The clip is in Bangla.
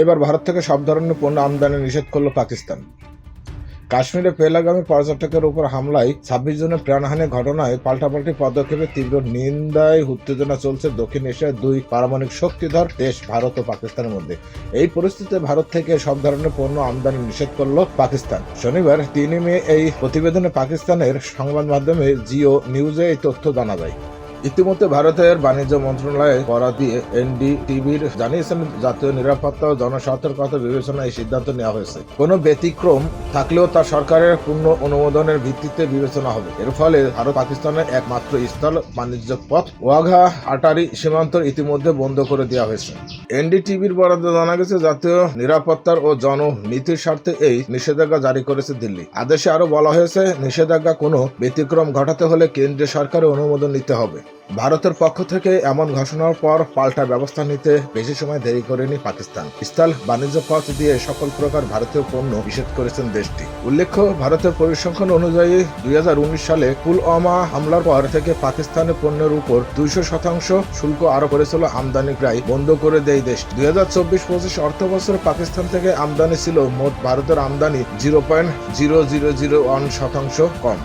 এবার ভারত থেকে সব ধরনের পণ্য আমদানি নিষেধ করল পাকিস্তান। কাশ্মীরে পেহেলগামে পর্যটকের উপর হামলায় 26 জনের প্রাণহানির ঘটনায় পাল্টাপাল্টি পদক্ষেপে তীব্র নিন্দায় উত্তেজনা চলছে দক্ষিণ এশিয়ার দুই পারমাণবিক শক্তিধর দেশ ভারত ও পাকিস্তানের মধ্যে। এই পরিস্থিতিতে ভারত থেকে সব ধরনের পণ্য আমদানি নিষেধ করল পাকিস্তান। শনিবার 3 মে এই প্রতিবেদনে পাকিস্তানের সংবাদ মাধ্যমে জিও নিউজে এই তথ্য জানা যায়। ইতিমধ্যে ভারতের বাণিজ্য মন্ত্রণালয়ের বরাত দিয়ে এনডিটিভির জানিয়েছেন, জাতীয় নিরাপত্তা ও জনসতর্কতা বিবেচনায় এই সিদ্ধান্ত নেওয়া হয়েছে। কোনো ব্যতিক্রম থাকলেও তা সরকারের পূর্ণ অনুমোদনের ভিত্তিতে বিবেচনা হবে। এর ফলে ভারত পাকিস্তানের একমাত্র স্থল বাণিজ্য পথ ওয়াঘা আটারি সীমান্ত ইতিমধ্যে বন্ধ করে দেওয়া হয়েছে। এনডিটিভির বরাতে জানা গেছে, জাতীয় নিরাপত্তার ও জননীতির স্বার্থে এই নিষেধাজ্ঞা জারি করেছে দিল্লি। আদেশে আরো বলা হয়েছে, নিষেধাজ্ঞা কোনো ব্যতিক্রম ঘটাতে হলে কেন্দ্রীয় সরকারের অনুমোদন নিতে হবে। ভারতের পক্ষ থেকে এমন ঘোষণার পর পাল্টা ব্যবস্থা নিতে বেশি সময় দেরি করেনি পাকিস্তান। স্থল বাণিজ্য পথ দিয়ে সকল প্রকার ভারতীয় পণ্য নিষেধ করেছেন দেশটি। উল্লেখ্য, ভারতের পরিসংখ্যান অনুযায়ী 2019 সালে পুলওয়ামা হামলার পর থেকে পাকিস্তানের পণ্যের উপর 200% শুল্ক আরোপ করেছিল আমদানি প্রায় বন্ধ করে দেয় দেশটি। 2024-25 অর্থ বছরে পাকিস্তান থেকে আমদানি ছিল মোট ভারতের আমদানি 0.0001% কম।